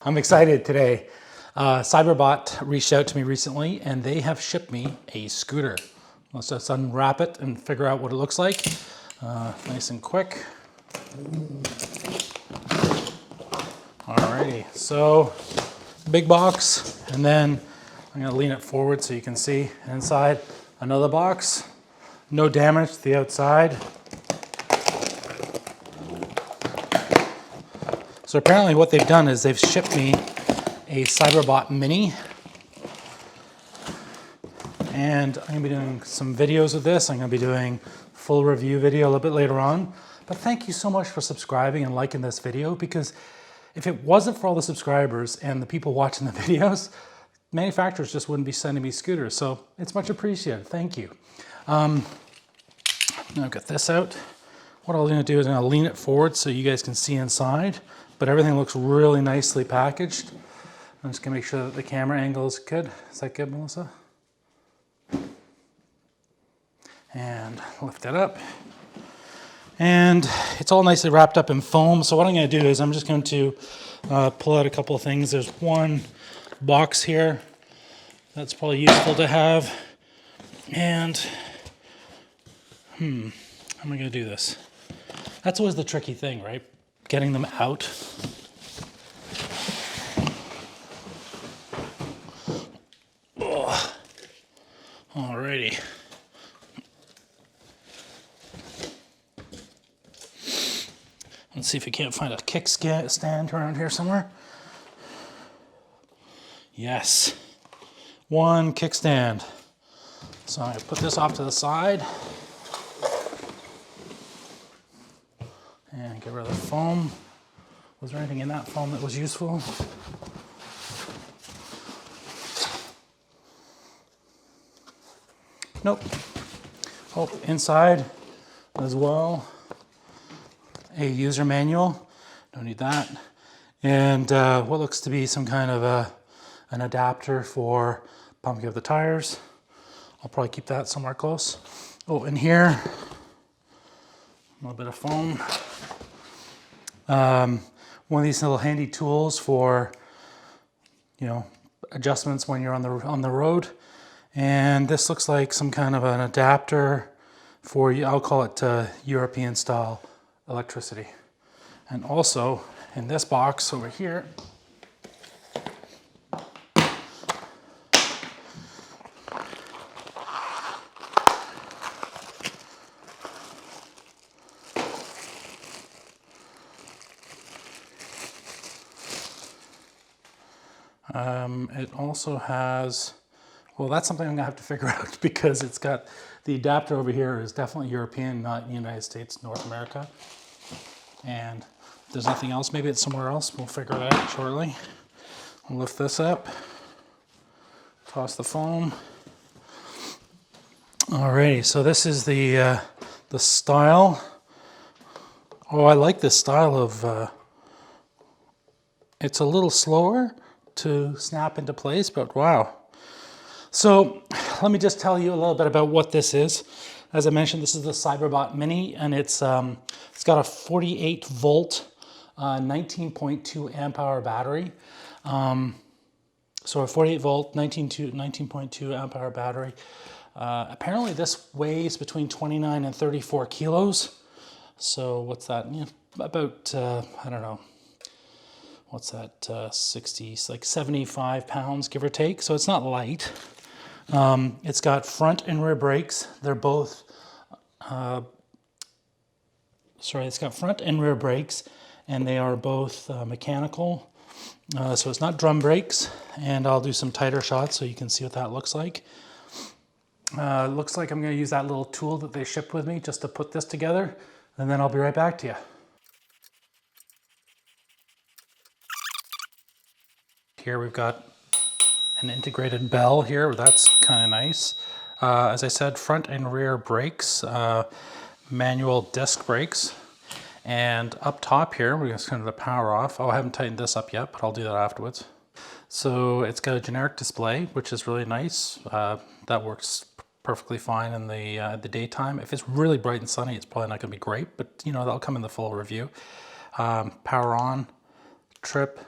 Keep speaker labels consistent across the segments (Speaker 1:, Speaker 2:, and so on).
Speaker 1: I'm excited today. Cyberbot reached out to me recently and they have shipped me a scooter. Let's just unwrap it and figure out what it looks like. Nice and quick. Alrighty, so big box, and then I'm gonna lean it forward so you can see inside another box. No damage to the outside. So apparently what they've done is they've shipped me a Cyberbot Mini. And I'm gonna be doing some videos of this. I'm gonna be doing a full review video a little bit later on. But thank you so much for subscribing and liking this video, because if it wasn't for all the subscribers and the people watching the videos, manufacturers just wouldn't be sending me scooters. So it's much appreciated, thank you. Now I've got this out. What I'm gonna do is I'm gonna lean it forward so you guys can see inside, but everything looks really nicely packaged. I'm just gonna make sure that the camera angle is good. Is that good, Melissa? And lift it up. And it's all nicely wrapped up in foam. So what I'm gonna do is I'm just going to pull out a couple of things. There's one box here that's probably useful to have. And, how am I gonna do this? That's always the tricky thing, right? Getting them out. Oh. Alrighty. Let's see if we can't find a kickstand around here somewhere. Yes, one kickstand. So I'm gonna put this off to the side and get rid of the foam. Was there anything in that foam that was useful? Nope. Oh, inside as well, a user manual. Don't need that. And what looks to be some kind of an adapter for pumping up the tires. I'll probably keep that somewhere close. Oh, in here, a little bit of foam. One of these little handy tools for, you know, adjustments when you're on the road. And this looks like some kind of an adapter for, I'll call it European style electricity. And also in this box over here, it also has, well, that's something I'm gonna have to figure out, because it's got, the adapter over here is definitely European, not United States, North America. And if there's nothing else, maybe it's somewhere else. We'll figure it out shortly. I'll lift this up, toss the foam. Alrighty, so this is the style. Oh, I like this style of, it's a little slower to snap into place, but wow. So let me just tell you a little bit about what this is. As I mentioned, this is the Cyberbot Mini, and it's got a 48 volt, 19.2 amp hour battery. So a 48 volt, 19.2 amp hour battery. Apparently this weighs between 29 and 34 kilos. So what's that? You know, about, I don't know. What's that, 60, like 75 pounds, give or take. So it's not light. It's got front and rear brakes. They're both, it's got front and rear brakes, and they are both mechanical. So it's not drum brakes, and I'll do some tighter shots so you can see what that looks like. Looks like I'm gonna use that little tool that they shipped with me just to put this together, and then I'll be right back to you. Here we've got an integrated bell here. That's kind of nice. As I said, front and rear brakes, manual disc brakes. And up top here, we're going to turn the power off. Oh, I haven't tightened this up yet, but I'll do that afterwards. So it's got a generic display, which is really nice. That works perfectly fine in the daytime. If it's really bright and sunny, it's probably not going to be great, but you know, that'll come in the full review. Power on, trip,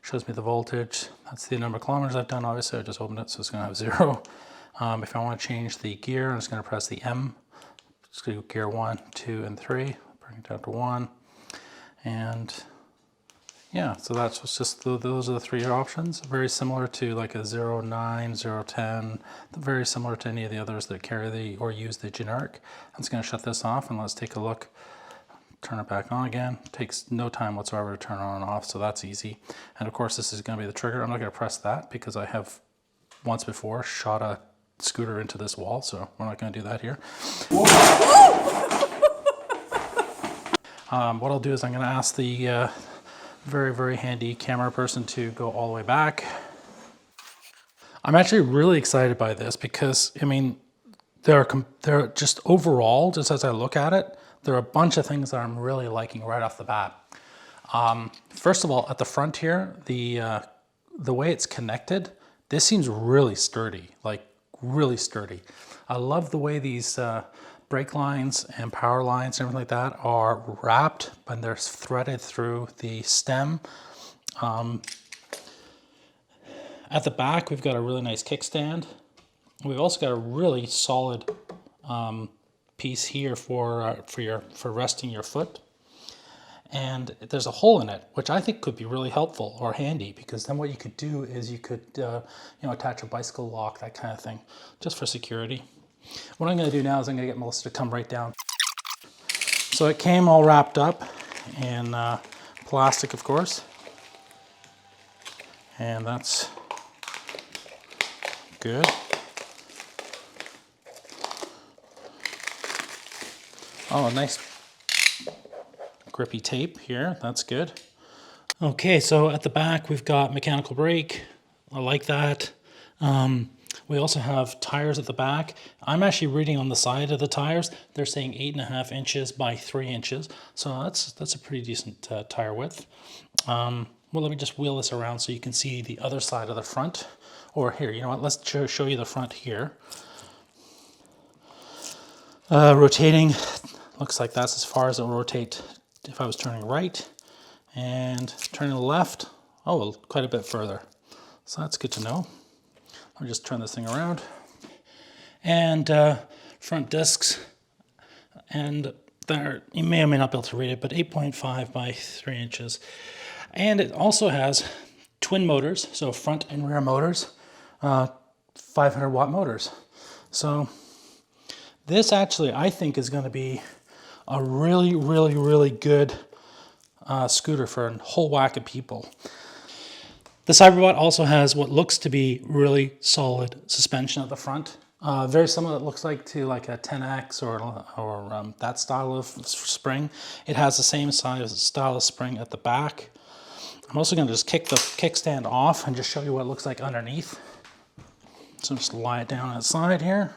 Speaker 1: shows me the voltage. That's the number of kilometers I've done. Obviously I just opened it, so it's going to have 0. If I want to change the gear, I'm just going to press the M. Just go gear 1, 2, and 3. Bring it down to 1. And yeah, so that's just those are the 3 options. Very similar to like a 09, 010, very similar to any of the others that carry or use the generic. I'm just going to shut this off and let's take a look. Turn it back on again. It takes no time whatsoever to turn on and off, so that's easy. And of course this is going to be the trigger. I'm not going to press that because I have once before shot a scooter into this wall, so we're not going to do that here. What I'll do is I'm going to ask the very, very handy camera person to go all the way back. I'm actually really excited by this because, I mean, they're just overall, just as I look at it, there are a bunch of things that I'm really liking right off the bat. First of all, at the front here, the way it's connected, this seems really sturdy, like really sturdy. I love the way these brake lines and power lines and everything like that are wrapped, but they're threaded through the stem. At the back, we've got a really nice kickstand. We've also got a really solid piece here for resting your foot. And there's a hole in it, which I think could be really helpful or handy, because then what you could do is you could attach a bicycle lock, that kind of thing, just for security. What I'm going to do now is I'm going to get Melissa to come right down. So it came all wrapped up in plastic, of course, and that's good. Oh, nice grippy tape here, that's good. Okay, so at the back we've got mechanical brake. I like that. We also have tires at the back. I'm actually reading on the side of the tires, they're saying 8.5 inches by 3 inches. So that's a pretty decent tire width. Well, let me just wheel this around so you can see the other side of the front. Or here, you know what, let's show you the front here. Rotating, looks like that's as far as it will rotate if I was turning right. And turning left, oh, quite a bit further. So that's good to know. I'll just turn this thing around. And front discs, and there, you may or may not be able to read it, but 8.5 by 3 inches. And it also has twin motors, so front and rear motors, 500 watt motors. So this actually, I think, is going to be a really, really, really good scooter for a whole whack of people. The Cyberbot also has what looks to be really solid suspension at the front. Very similar, it looks like, to like a 10X or that style of spring. It has the same style of spring at the back. I'm also going to just kick the kickstand off and just show you what it looks like underneath. So just lie it down on its side here.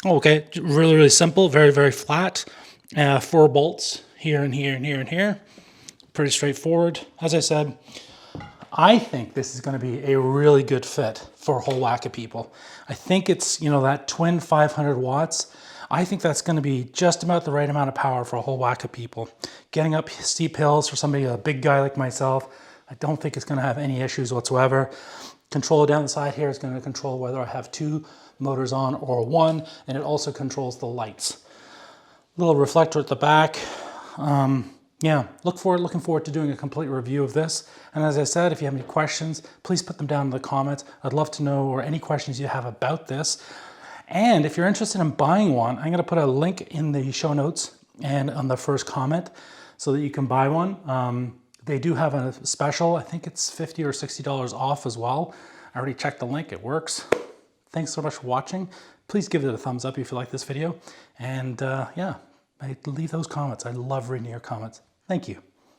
Speaker 1: Okay, really, really simple, very, very flat. 4 bolts here and here and here and here. Pretty straightforward. As I said, I think this is going to be a really good fit for a whole whack of people. I think it's, that twin 500 watts. I think that's going to be just about the right amount of power for a whole whack of people. Getting up steep hills for somebody, a big guy like myself, I don't think it's going to have any issues whatsoever. Controller down the side here is going to control whether I have 2 motors on or 1, and it also controls the lights. Little reflector at the back. Yeah, looking forward to doing a complete review of this. And as I said, if you have any questions, please put them down in the comments. I'd love to know, or any questions you have about this. And if you're interested in buying one, I'm going to put a link in the show notes and on the first comment so that you can buy one. They do have a special, I think it's $50 or $60 off as well. I already checked the link, it works. Thanks so much for watching. Please give it a thumbs up if you like this video. And yeah, leave those comments. I love reading your comments. Thank you.